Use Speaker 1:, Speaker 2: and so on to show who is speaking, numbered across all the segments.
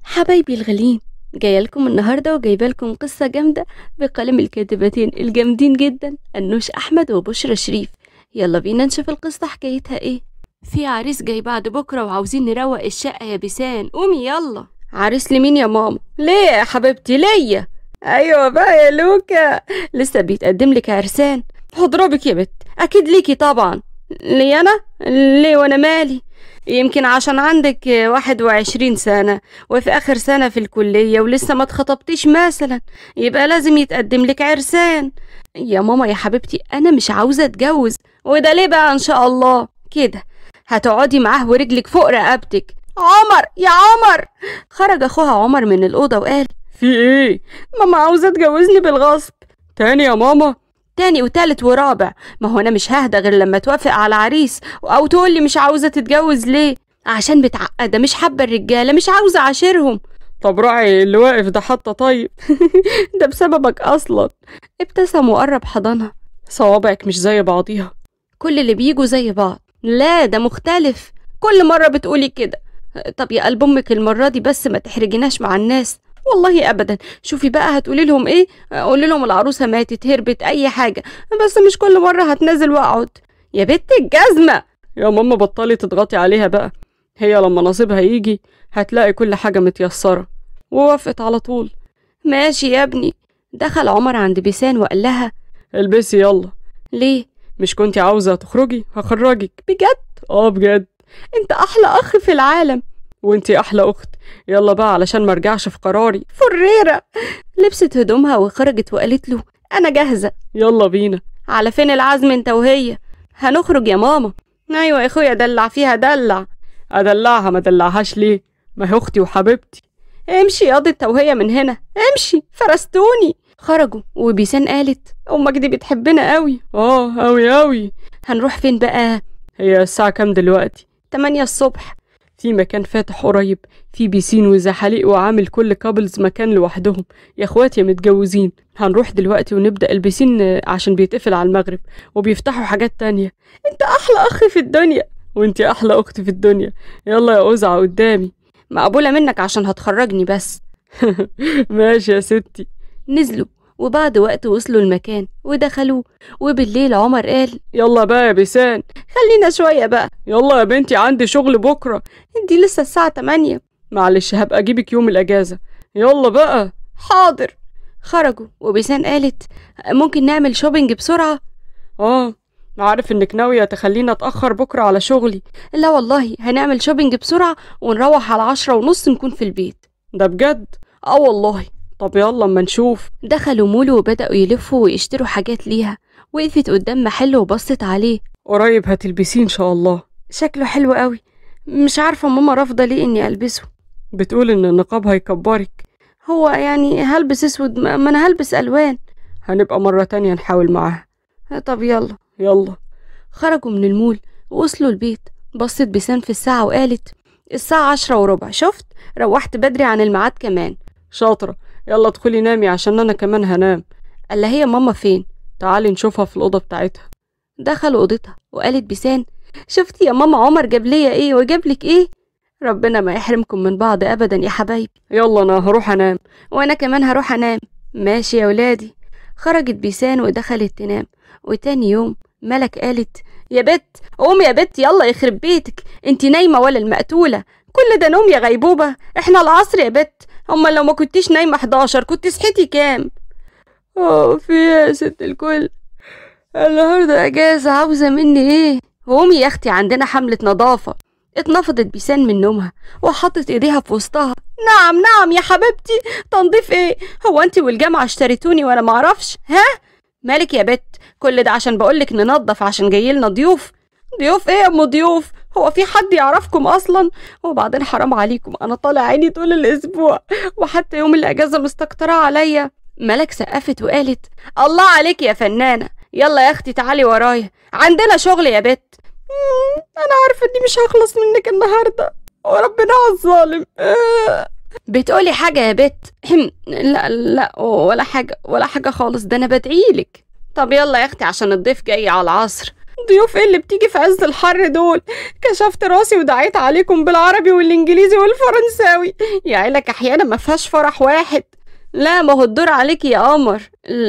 Speaker 1: حبايبي الغاليين، جايه لكم النهارده وجايبه لكم قصه جامده بقلم الكاتبتين الجامدين جدا أنوش احمد وبشرى شريف. يلا بينا نشوف القصه حكايتها ايه. في عريس جاي بعد بكره وعاوزين نروق الشقه يا بيسان، قومي يلا. عريس لمين يا ماما؟ ليه يا حبيبتي؟ ليا. ايوه بقى يا لوكا، لسه بيتقدم لك عرسان. هضربك يا بت، اكيد ليكي طبعا. ليه انا؟ ليه وانا مالي؟ يمكن عشان عندك 21 سنة وفي آخر سنة في الكلية ولسه ما اتخطبتيش مثلا، يبقى لازم يتقدم لك عرسان. يا ماما يا حبيبتي أنا مش عاوزة أتجوز. وده ليه بقى؟ إن شاء الله كده هتقعدي معاه ورجلك فوق رقبتك. عمر يا عمر! خرج أخوها عمر من الأوضة وقال:
Speaker 2: في ايه؟
Speaker 1: ماما عاوزة تجوزني بالغصب.
Speaker 2: تاني يا ماما؟
Speaker 1: تاني وتالت ورابع، ما هو انا مش ههدى غير لما توافق على عريس او تقولي مش عاوزة تتجوز. ليه؟ عشان متعقدة، مش حابة الرجالة، مش عاوزة عاشرهم.
Speaker 2: طب راعي اللي واقف ده حتى طيب.
Speaker 1: ده بسببك اصلا. ابتسم وقرب حضنها.
Speaker 2: صوابعك مش زي بعضيها.
Speaker 1: كل اللي بيجوا زي بعض. لا ده مختلف، كل مرة بتقولي كده. طب يا قلب امك المرة دي بس ما تحرجناش مع الناس. والله ابدا. شوفي بقى هتقولي لهم ايه؟ قولي لهم العروسه ماتت، هربت، اي حاجه، بس مش كل مره هتنزل واقعد. يا بنت الجزمه!
Speaker 2: يا ماما بطلي تضغطي عليها بقى، هي لما نصيبها يجي هتلاقي كل حاجه متيسره. ووافقت على طول.
Speaker 1: ماشي يا ابني. دخل عمر عند بيسان وقال لها:
Speaker 2: البسي يلا.
Speaker 1: ليه؟
Speaker 2: مش كنتي عاوزه تخرجي؟ هخرجك.
Speaker 1: بجد؟
Speaker 2: بجد.
Speaker 1: انت احلى اخ في العالم.
Speaker 2: وانتي احلى اخت. يلا بقى علشان مرجعش في قراري.
Speaker 1: فريرة. لبست هدومها وخرجت وقالت له: انا جاهزة.
Speaker 2: يلا بينا.
Speaker 1: على فين العزم انت وهي؟ هنخرج يا ماما. ايوه يا اخويا، دلع فيها دلع.
Speaker 2: ادلعها ما دلعهاش ليه؟ ما هي اختي وحبيبتي.
Speaker 1: امشي ياض انت وهي من هنا، امشي فرستوني. خرجوا وبيسان قالت: امك دي بتحبنا قوي.
Speaker 2: قوي قوي.
Speaker 1: هنروح فين بقى؟
Speaker 2: هي الساعة كام دلوقتي؟
Speaker 1: 8 الصبح.
Speaker 2: في مكان فاتح قريب، في بيسين وزحاليق وعامل كل كابلز مكان لوحدهم، يا اخواتي يا متجوزين. هنروح دلوقتي ونبدأ البيسين عشان بيتقفل على المغرب، وبيفتحوا حاجات تانية.
Speaker 1: انت احلى اخ في الدنيا.
Speaker 2: وانتي احلى اخت في الدنيا. يلا يا أزعة قدامي.
Speaker 1: مقبولة منك عشان هتخرجني بس.
Speaker 2: ماشي يا ستي.
Speaker 1: نزلوا وبعد وقت وصلوا المكان ودخلوا. وبالليل عمر قال:
Speaker 2: يلا بقى يا بيسان.
Speaker 1: خلينا شوية بقى.
Speaker 2: يلا يا بنتي عندي شغل بكرة.
Speaker 1: دي لسه الساعة 8.
Speaker 2: معلش هبقى اجيبك يوم الاجازة. يلا بقى.
Speaker 1: حاضر. خرجوا وبيسان قالت: ممكن نعمل شوبينج بسرعة؟
Speaker 2: عارف انك ناوية تخلينا اتأخر بكرة على شغلي.
Speaker 1: لا والله هنعمل شوبينج بسرعة ونروح على 10:30 نكون في البيت.
Speaker 2: ده بجد؟
Speaker 1: والله.
Speaker 2: طب يلا اما نشوف.
Speaker 1: دخلوا مول وبدأوا يلفوا ويشتروا حاجات ليها. وقفت قدام محل وبصت عليه.
Speaker 2: قريب هتلبسيه ان شاء الله.
Speaker 1: شكله حلو قوي. مش عارفة ماما رافضة ليه اني البسه.
Speaker 2: بتقول ان النقاب هيكبرك.
Speaker 1: هو يعني هلبس اسود؟ ما انا هلبس الوان.
Speaker 2: هنبقى مرة تانية نحاول معاها.
Speaker 1: طب يلا.
Speaker 2: يلا.
Speaker 1: خرجوا من المول ووصلوا البيت. بصت بيسان في الساعة وقالت: الساعة 10:15. شفت؟ روحت بدري عن الميعاد كمان.
Speaker 2: شاطرة. يلا ادخلي نامي عشان انا كمان هنام.
Speaker 1: قال: هي ماما فين؟
Speaker 2: تعالي نشوفها في الأوضة بتاعتها.
Speaker 1: دخلوا أوضتها وقالت بيسان: شفتي يا ماما عمر جاب ليا ايه وجاب لك ايه؟ ربنا ما يحرمكم من بعض ابدا يا حبايبي.
Speaker 2: يلا انا هروح انام.
Speaker 1: وانا كمان هروح انام. ماشي يا ولادي. خرجت بيسان ودخلت تنام. وتاني يوم ملك قالت: يا بت قومي يا بت، يلا يخرب بيتك، انتي نايمة ولا المقتولة؟ كل ده نوم يا غيبوبة؟ احنا العصر يا بت. اما لو ما كنتيش نايمة 11 كنت صحيتي كام؟ في يا ست الكل، النهارده اجازة، عاوزة مني ايه؟ قومي يا اختي عندنا حملة نظافة. اتنفضت بيسان من نومها وحطت ايديها في وسطها. نعم نعم يا حبيبتي. تنظيف ايه؟ هو انتي والجامعة اشتريتوني وانا معرفش؟ مالك يا بت؟ كل ده عشان بقولك ننظف عشان جايلنا ضيوف. ضيوف ايه يا ام ضيوف؟ هو في حد يعرفكم اصلا؟ وبعدين حرام عليكم، انا طالع عيني طول الاسبوع وحتى يوم الاجازة مستكترة عليا. ملك سقفت وقالت: الله عليك يا فنانة. يلا يا اختي تعالي ورايا، عندنا شغل يا بت. انا عارفة اني مش هخلص منك النهاردة وربنا عالظالم. بتقولي حاجة يا بت؟ لا لا ولا حاجة ولا حاجة خالص، ده انا بدعيلك. طب يلا يا اختي عشان الضيف جاي على العصر.
Speaker 2: ضيوف ايه اللي بتيجي في عز الحر دول؟ كشفت راسي ودعيت عليكم بالعربي والانجليزي والفرنساوي، يا عيلك احيانا ما فيهاش فرح واحد.
Speaker 1: لا ما هو الدور عليك يا قمر.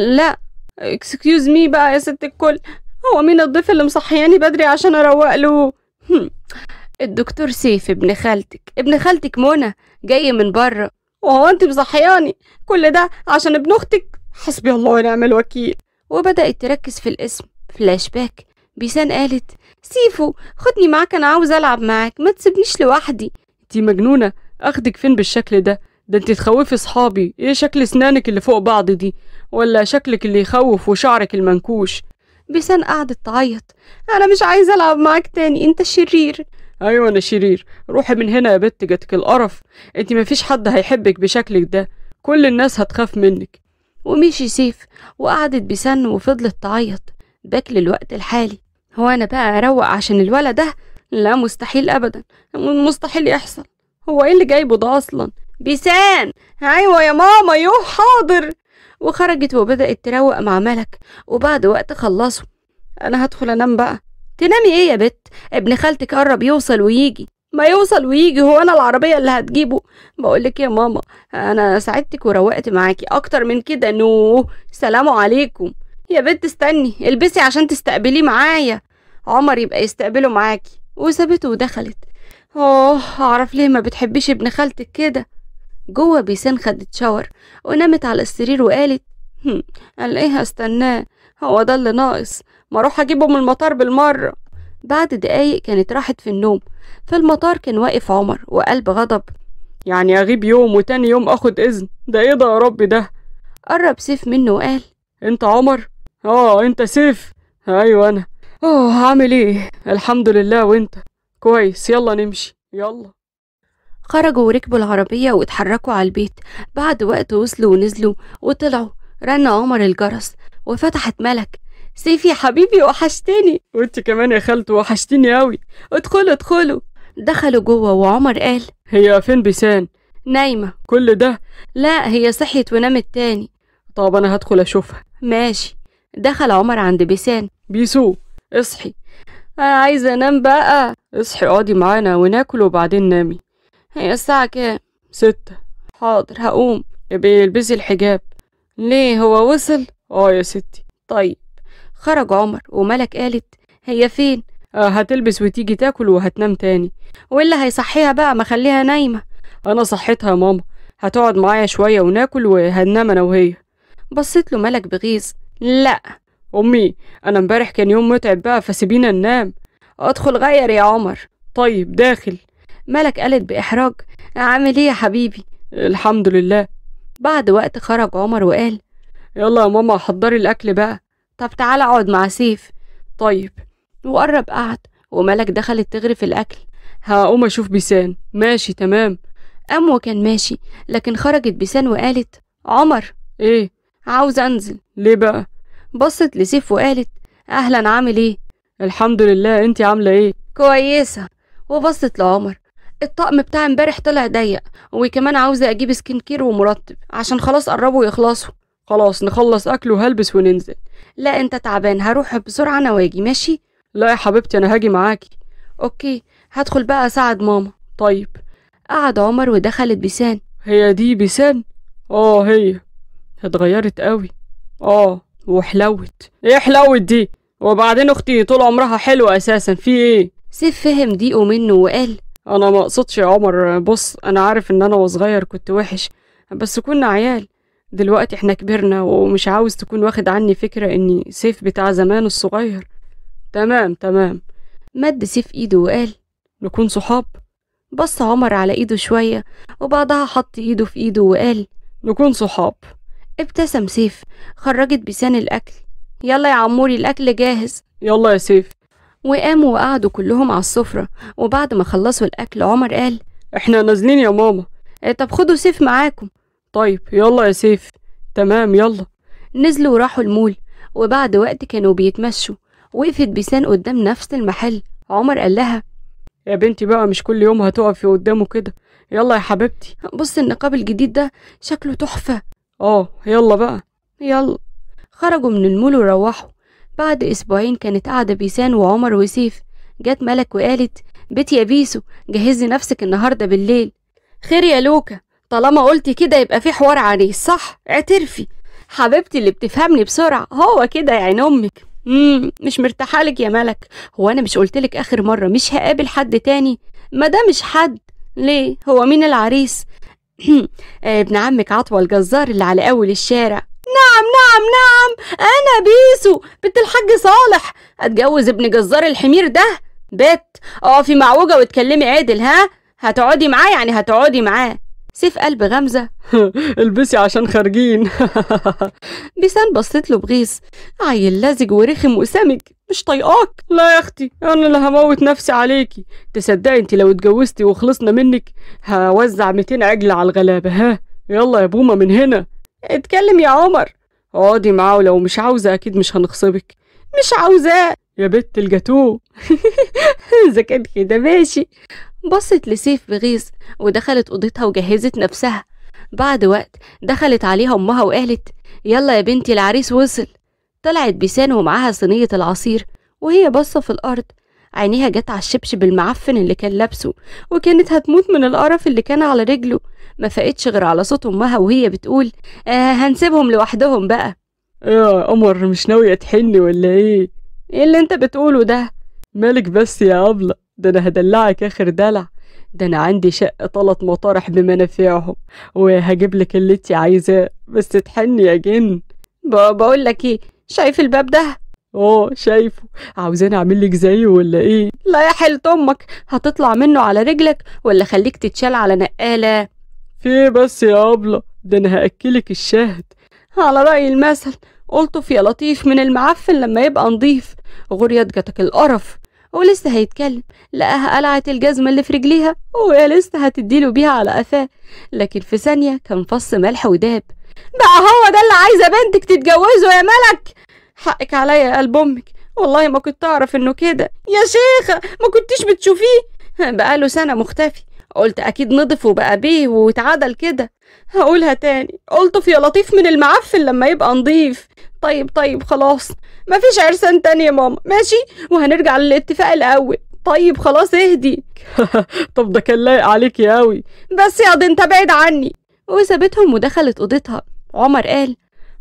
Speaker 1: لا
Speaker 2: اكسكيوز مي بقى يا ست الكل، هو مين الضيف اللي مصحياني بدري عشان اروق له؟
Speaker 1: الدكتور سيف ابن خالتك منى جاي من بره.
Speaker 2: وهو انت مصحياني كل ده عشان ابن اختك؟ حسبي الله ونعم الوكيل.
Speaker 1: وبدأت تركز في الاسم. فلاش باك. بيسان قالت سيفو خدني معاك، انا عاوز العب معاك، ما تسيبنيش لوحدي.
Speaker 2: انتي مجنونه؟ اخدك فين بالشكل ده؟ ده انتي تخوفي صحابي. ايه شكل اسنانك اللي فوق بعض دي؟ ولا شكلك اللي يخوف وشعرك المنكوش؟
Speaker 1: بيسان قعدت تعيط. انا مش عايزه العب معاك تاني، انت شرير.
Speaker 2: ايوه انا شرير؟ روحي من هنا يا بت، جاتك القرف. انتي مفيش حد هيحبك بشكلك ده، كل الناس هتخاف منك.
Speaker 1: ومشي سيف وقعدت بيسان وفضلت تعيط. باك للوقت الحالي. هو انا بقى اروق عشان الولد ده؟ لا مستحيل ابدا، مستحيل يحصل. هو ايه اللي جايبه ده اصلا؟ بيسان.
Speaker 2: ايوه يا ماما، يوه حاضر.
Speaker 1: وخرجت وبدأت تروق مع ملك. وبعد وقت خلصوا.
Speaker 2: انا هدخل انام بقى.
Speaker 1: تنامي ايه يا بت؟ ابن خالتك قرب يوصل ويجي.
Speaker 2: ما يوصل ويجي، هو انا العربيه اللي هتجيبه؟ بقولك يا ماما، انا ساعدتك وروقت معاكي، اكتر من كده نو. سلام عليكم.
Speaker 1: يا بت استني، البسي عشان تستقبليه معايا، عمر يبقى يستقبله معاكي. وسابته ودخلت. اعرف ليه ما بتحبيش ابن خالتك كده. جوه بيسان خدت شاور ونامت على السرير وقالت
Speaker 2: قال ايه هستناه؟ هو ده اللي ناقص، ما اروح اجيبه من المطار بالمره.
Speaker 1: بعد دقايق كانت راحت في النوم. في المطار كان واقف عمر وقلب غضب.
Speaker 2: يعني اغيب يوم وتاني يوم اخد اذن؟ ده ايه ده يا رب ده؟
Speaker 1: قرب سيف منه وقال
Speaker 2: انت عمر؟ انت سيف؟ ايوه انا. هعمل ايه؟ الحمد لله. وانت؟ كويس. يلا نمشي يلا.
Speaker 1: خرجوا وركبوا العربية واتحركوا على البيت. بعد وقت وصلوا ونزلوا وطلعوا. رن عمر الجرس وفتحت ملك. سيف يا حبيبي وحشتني.
Speaker 2: وانت كمان يا خالته وحشتيني اوي.
Speaker 1: ادخلوا. دخلوا جوه وعمر قال
Speaker 2: هي فين بيسان؟
Speaker 1: نايمة.
Speaker 2: كل ده؟
Speaker 1: لا هي صحيت ونامت تاني.
Speaker 2: طب انا هدخل اشوفها.
Speaker 1: ماشي. دخل عمر عند بيسان.
Speaker 2: بيسو اصحي.
Speaker 1: انا عايزة انام بقى.
Speaker 2: اصحي اقعدي معانا وناكل وبعدين نامي.
Speaker 1: هي الساعة كام؟
Speaker 2: 6.
Speaker 1: حاضر هقوم.
Speaker 2: يبقى البسي الحجاب.
Speaker 1: ليه هو وصل؟
Speaker 2: يا ستي.
Speaker 1: طيب. خرج عمر وملك قالت هي فين؟
Speaker 2: هتلبس وتيجي تاكل وهتنام تاني.
Speaker 1: واللي هيصحيها بقى؟ ما خليها نايمة.
Speaker 2: انا صحيتها يا ماما، هتقعد معايا شوية وناكل وهننام انا وهي.
Speaker 1: بصيت له ملك بغيظ. لا
Speaker 2: امي، انا امبارح كان يوم متعب بقى، فسيبينا ننام.
Speaker 1: ادخل غير يا عمر.
Speaker 2: طيب داخل.
Speaker 1: ملك قالت بإحراج عامل ايه يا حبيبي؟
Speaker 2: الحمد لله.
Speaker 1: بعد وقت خرج عمر وقال
Speaker 2: يلا يا ماما حضري الاكل بقى.
Speaker 1: طب تعالى اقعد مع سيف.
Speaker 2: طيب.
Speaker 1: وقرب قعد وملك دخلت تغرف الاكل.
Speaker 2: هقوم اشوف بيسان. ماشي تمام.
Speaker 1: قام وكان ماشي، لكن خرجت بيسان وقالت عمر.
Speaker 2: ايه؟
Speaker 1: عاوز انزل.
Speaker 2: ليه بقى؟
Speaker 1: بصت لسيف وقالت اهلا عامل ايه؟
Speaker 2: الحمد لله. انتي عامله ايه؟
Speaker 1: كويسه. وبصت لعمر. الطقم بتاع امبارح طلع ضيق، وكمان عاوزه اجيب سكين كير ومرطب عشان خلاص قربوا يخلصوا.
Speaker 2: خلاص نخلص اكل وهلبس وننزل.
Speaker 1: لا انت تعبان، هروح بسرعه انا واجي. ماشي؟
Speaker 2: لا يا حبيبتي انا هاجي معاكي.
Speaker 1: اوكي. هدخل بقى اساعد ماما.
Speaker 2: طيب.
Speaker 1: قعد عمر ودخلت بيسان.
Speaker 2: هي دي بيسان؟ هي اتغيرت قوي. وحلوت. ايه حلوت دي؟ وبعدين اختي طول عمرها حلوه اساسا، في ايه؟
Speaker 1: سيف فهم ضيقه منه وقال
Speaker 2: انا ما اقصدش يا عمر. بص انا عارف ان انا وصغير كنت وحش، بس كنا عيال. دلوقتي احنا كبرنا، ومش عاوز تكون واخد عني فكرة اني سيف بتاع زمان الصغير. تمام.
Speaker 1: مد سيف ايده وقال
Speaker 2: نكون صحاب.
Speaker 1: بص عمر على ايده شوية وبعدها حط ايده في ايده وقال
Speaker 2: نكون صحاب.
Speaker 1: ابتسم سيف. خرجت بيسان الاكل. يلا يا عموري الاكل جاهز.
Speaker 2: يلا يا سيف.
Speaker 1: وقاموا وقعدوا كلهم على السفرة. وبعد ما خلصوا الاكل عمر قال
Speaker 2: احنا نازلين يا ماما.
Speaker 1: طب خدوا سيف معاكم.
Speaker 2: طيب يلا يا سيف. تمام يلا.
Speaker 1: نزلوا وراحوا المول. وبعد وقت كانوا بيتمشوا وقفت بيسان قدام نفس المحل. عمر قال لها
Speaker 2: يا بنتي بقى مش كل يوم هتقفي قدامه كده. يلا يا حبيبتي.
Speaker 1: بص النقاب الجديد ده شكله تحفة.
Speaker 2: يلا بقى.
Speaker 1: يلا. خرجوا من المول وروحوا. بعد أسبوعين كانت قاعدة بيسان وعمر وسيف. جت ملك وقالت: بت يا بيسو، جهزي نفسك النهاردة بالليل. خير يا لوكا، طالما قلتي كده يبقى في حوار عريس صح؟ اعترفي. حبيبتي اللي بتفهمني بسرعة، هو كده يا عين أمك. مش مرتاحالك يا ملك. هو أنا مش قلتلك آخر مرة مش هقابل حد تاني؟ ما ده مش حد. ليه؟ هو مين العريس؟ ابن عمك عطوة الجزار اللي على أول الشارع. نعم نعم نعم، أنا بيسو بنت الحاج صالح، أتجوز ابن جزار الحمير ده؟ بت اقفي معوجة واتكلمي عدل. هتقعدي معاه يعني هتقعدي معاه. سيف قلب غمزة.
Speaker 2: البسي عشان خارجين.
Speaker 1: بيسان بصيت له بغيظ. عيل لزج ورخم وسمج، مش طايقاك.
Speaker 2: لا يا اختي، انا اللي هموت نفسي عليكي. تصدقي انت لو اتجوزتي وخلصنا منك هوزع 200 عجل على الغلابة. يلا يا بومة من هنا.
Speaker 1: اتكلم يا عمر.
Speaker 2: اقعدي معاه، ولو مش عاوزة اكيد مش هنغصبك.
Speaker 1: مش عاوزاه
Speaker 2: يا بت الجاتوه.
Speaker 1: إذا كان كده ماشي. بصت لسيف بغيظ ودخلت أوضتها وجهزت نفسها. بعد وقت دخلت عليها أمها وقالت: يلا يا بنتي العريس وصل. طلعت بيسان ومعاها صينية العصير، وهي باصة في الأرض. عينيها جت على الشبشب المعفن اللي كان لابسه، وكانت هتموت من القرف اللي كان على رجله. ما فقتش غير على صوت أمها وهي بتقول: هنسيبهم لوحدهم بقى.
Speaker 2: يا قمر، مش ناوية تحني ولا ايه؟
Speaker 1: ايه اللي انت بتقوله ده؟
Speaker 2: مالك بس يا أبلة، ده أنا هدلعك آخر دلع. ده أنا عندي شقة 3 مطارح بمنافعهم، وهجيبلك اللي انتي عايزاه، بس تحني يا جن.
Speaker 1: بقول لك ايه، شايف الباب ده؟
Speaker 2: شايفه. عاوزاني اعملك زيه ولا ايه؟
Speaker 1: لا يا حلة امك، هتطلع منه على رجلك ولا خليك تتشال على نقالة؟
Speaker 2: في ايه بس يا أبلة، ده أنا هأكلك الشهد.
Speaker 1: على رأي المثل، قلطف يا لطيف من المعفن لما يبقى نضيف. غريت جاتك القرف. ولسه هيتكلم لقاها قلعت الجزمة اللي في رجليها، وهي لسه هتديله بيها على قفاه، لكن في ثانية كان فص ملح وداب. بقى هو ده اللي عايزة بنتك تتجوزه يا ملك؟ حقك عليا يا قلب امك، والله ما كنت اعرف انه كده. يا شيخة ما كنتيش بتشوفيه؟ بقاله سنة مختفي، قلت اكيد نضف وبقى بيه واتعدل كده. هقولها تاني، قلطف يا لطيف من المعفن لما يبقى نضيف. طيب خلاص، مفيش عرسان تاني يا ماما، ماشي؟ وهنرجع للاتفاق الاول. طيب خلاص اهدي.
Speaker 2: طب ده كان لايق عليك يا قوي.
Speaker 1: بس يا انت بعيد عني. وسابتهم ودخلت اوضتها. عمر قال: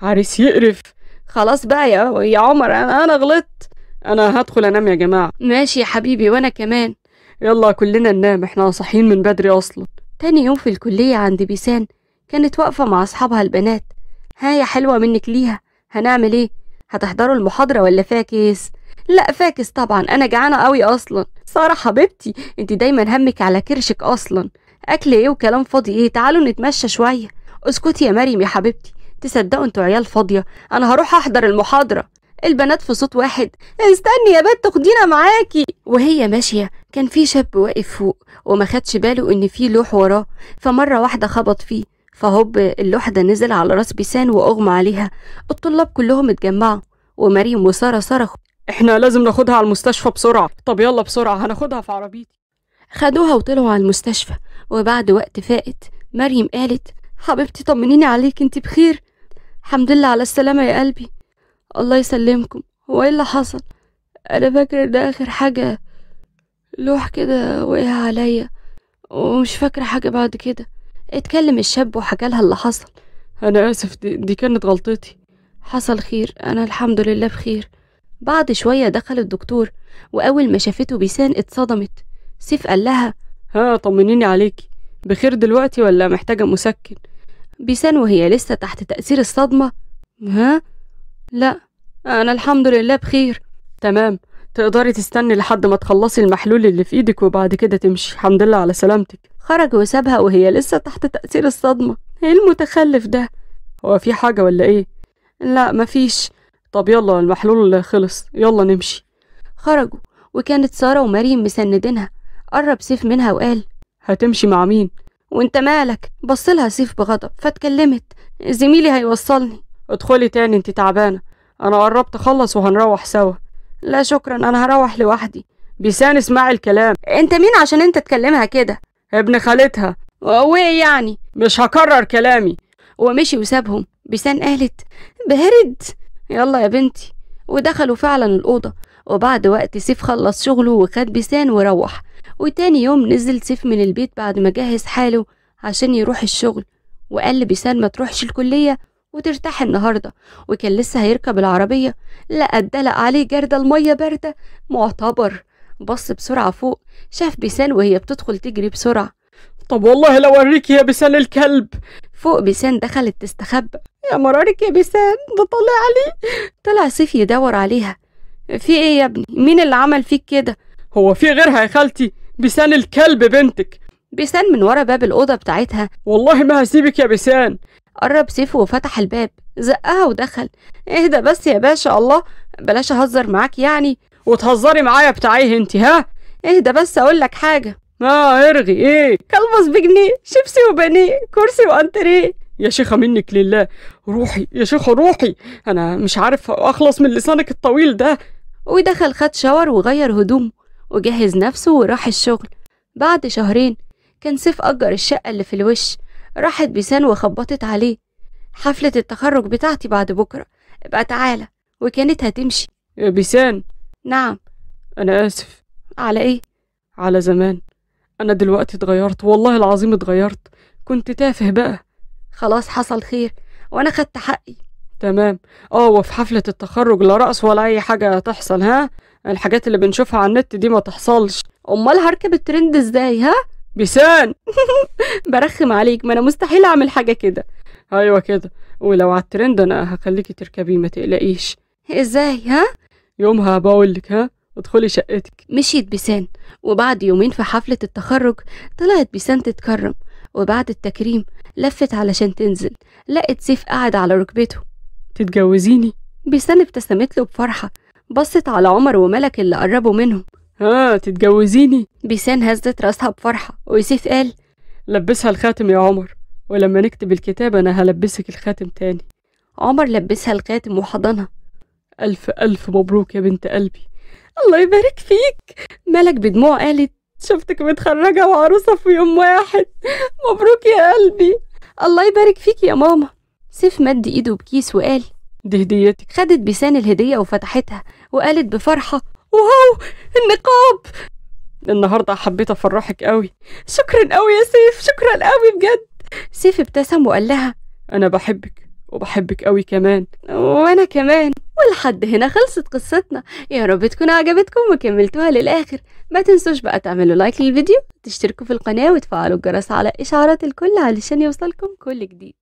Speaker 2: عريس يقرف.
Speaker 1: خلاص بقى يا عمر، انا غلطت.
Speaker 2: انا هدخل انام يا جماعة.
Speaker 1: ماشي يا حبيبي، وانا كمان.
Speaker 2: يلا كلنا ننام، احنا صاحيين من بدري اصلا.
Speaker 1: تاني يوم في الكلية عند بيسان، كانت واقفة مع اصحابها البنات. يا حلوة منك ليها، هنعمل ايه؟ هتحضروا المحاضرة ولا فاكس؟ لا فاكس طبعا، انا جعانة قوي اصلا. سارة حبيبتي، انت دايما همك على كرشك اصلا. اكل ايه وكلام فاضي ايه؟ تعالوا نتمشى شوية. اسكتي يا مريم يا حبيبتي، تصدقوا انتوا عيال فاضية، انا هروح احضر المحاضرة. البنات في صوت واحد: استني يا بنت تاخدينا معاكي. وهي ماشية كان في شاب واقف فوق وما خدش باله ان في لوح وراه، فمرة واحدة خبط فيه، فهوب اللوح ده نزل على راس بيسان واغمى عليها. الطلاب كلهم اتجمعوا، ومريم وسارة صرخوا:
Speaker 2: احنا لازم ناخدها على المستشفى بسرعة. طب يلا بسرعة، هناخدها في عربيتي.
Speaker 1: خدوها وطلعوا على المستشفى. وبعد وقت فائت مريم قالت: حبيبتي طمنيني عليك، انت بخير؟ الحمد لله على السلامة يا قلبي. الله يسلمكم. هو ايه اللي حصل؟ انا فاكر ده اخر حاجة، لوح كده وقع عليا، ومش فاكرة حاجة بعد كده. اتكلم الشاب وحكى لها اللي حصل.
Speaker 2: انا اسف، دي كانت غلطتي.
Speaker 1: حصل خير، انا الحمد لله بخير. بعد شوية دخل الدكتور، واول ما شافته بيسان اتصدمت. سيف قال لها:
Speaker 2: طمنيني عليكي، بخير دلوقتي ولا محتاجة مسكن؟
Speaker 1: بيسان وهي لسه تحت تأثير الصدمة: لا انا الحمد لله بخير.
Speaker 2: تمام، تقدري تستني لحد ما تخلصي المحلول اللي في ايدك وبعد كده تمشي. الحمد لله على سلامتك.
Speaker 1: خرج وسابها وهي لسه تحت تأثير الصدمة. ايه المتخلف ده؟
Speaker 2: هو في حاجة ولا ايه؟
Speaker 1: لا مفيش.
Speaker 2: طب يلا، المحلول خلص، يلا نمشي.
Speaker 1: خرجوا، وكانت سارة ومريم مسندينها. قرب سيف منها وقال:
Speaker 2: هتمشي مع مين؟
Speaker 1: وانت مالك؟ بصلها سيف بغضب فاتكلمت: زميلي هيوصلني.
Speaker 2: ادخلي تاني، انت تعبانة، انا قربت اخلص وهنروح سوا.
Speaker 1: لا شكرا، انا هروح لوحدي.
Speaker 2: بيسان اسمعي الكلام.
Speaker 1: انت مين عشان انت تكلمها كده؟
Speaker 2: ابن خالتها.
Speaker 1: وايه يعني؟
Speaker 2: مش هكرر كلامي.
Speaker 1: ومشي وسابهم. بيسان قالت: بارد. يلا يا بنتي. ودخلوا فعلا الأوضة. وبعد وقت سيف خلص شغله وخد بيسان وروح. وتاني يوم نزل سيف من البيت بعد ما جهز حاله عشان يروح الشغل، وقال لبيسان ما تروحش الكلية وترتاح النهاردة. وكان لسه هيركب العربية لقى اتدلق عليه جردل المية باردة معتبر. بص بسرعة فوق، شاف بيسان وهي بتدخل تجري بسرعة.
Speaker 2: طب والله لو اوريك يا بيسان الكلب.
Speaker 1: فوق بيسان دخلت تستخبى.
Speaker 2: يا مرارك يا بيسان، ده طلع لي.
Speaker 1: طلع سيف يدور عليها. في ايه يا ابني؟ مين اللي عمل فيك كده؟
Speaker 2: هو في غيرها يا خالتي؟ بيسان الكلب بنتك.
Speaker 1: بيسان من ورا باب الأوضة بتاعتها.
Speaker 2: والله ما هسيبك يا بيسان.
Speaker 1: قرب سيف وفتح الباب، زقها ودخل. اهدى بس يا باشا، الله بلاش اهزر معاك يعني.
Speaker 2: وتهزري معايا بتاعيه انت؟ ها
Speaker 1: اهدى بس اقول لك حاجة.
Speaker 2: ارغي ايه؟
Speaker 1: كلبس بجنيه، شيبسي وبانيه، كرسي وانتريه.
Speaker 2: يا شيخة منك لله، روحي يا شيخة روحي، انا مش عارف اخلص من لسانك الطويل ده.
Speaker 1: ودخل خد شاور وغير هدومه وجهز نفسه وراح الشغل. بعد شهرين كان سيف أجر الشقة اللي في الوش. راحت بيسان وخبطت عليه. حفلة التخرج بتاعتي بعد بكرة، ابقى تعالى. وكانت هتمشي.
Speaker 2: يا بيسان.
Speaker 1: نعم.
Speaker 2: انا اسف.
Speaker 1: على ايه؟
Speaker 2: على زمان. انا دلوقتي اتغيرت، والله العظيم اتغيرت، كنت تافه بقى.
Speaker 1: خلاص حصل خير وانا خدت حقي.
Speaker 2: تمام. وفي حفلة التخرج لا رقص ولا اي حاجة تحصل، ها؟ الحاجات اللي بنشوفها على النت دي ما تحصلش.
Speaker 1: امال هركب الترند ازاي؟ ها
Speaker 2: بيسان.
Speaker 1: برخم عليك، ما انا مستحيل اعمل حاجة كده.
Speaker 2: ايوه كده، ولو على الترند انا هخليكي تركبيه ما تقلقيش.
Speaker 1: ازاي؟ ها
Speaker 2: يومها بقولك، ها ادخلي شقتك.
Speaker 1: مشيت بيسان. وبعد يومين في حفلة التخرج طلعت بيسان تتكرم. وبعد التكريم لفت علشان تنزل، لقت سيف قاعد على ركبته.
Speaker 2: تتجوزيني؟
Speaker 1: بيسان ابتسمت له بفرحة. بصت على عمر وملك اللي قربوا منهم.
Speaker 2: تتجوزيني؟
Speaker 1: بيسان هزت راسها بفرحة. وسيف قال
Speaker 2: لبسها الخاتم يا عمر، ولما نكتب الكتاب انا هلبسك الخاتم تاني.
Speaker 1: عمر لبسها الخاتم وحضنها.
Speaker 2: ألف ألف مبروك يا بنت قلبي.
Speaker 1: الله يبارك فيك. ملك بدموع قالت
Speaker 2: شفتك متخرجة وعروسة في يوم واحد، مبروك يا قلبي.
Speaker 1: الله يبارك فيك يا ماما. سيف مد ايده بكيس وقال
Speaker 2: دي هديتك.
Speaker 1: خدت بيسان الهدية وفتحتها وقالت بفرحة واو النقاب.
Speaker 2: النهاردة حبيت افرحك قوي.
Speaker 1: شكرا قوي يا سيف، شكرا قوي بجد. سيف ابتسم وقال لها
Speaker 2: انا بحبك وبحبك قوي كمان.
Speaker 1: وانا كمان. ولحد هنا خلصت قصتنا. يا رب تكون عجبتكم وكملتوها للآخر. ما تنسوش بقى تعملوا لايك للفيديو، تشتركوا في القناة وتفعلوا الجرس على إشعارات الكل علشان يوصلكم كل جديد.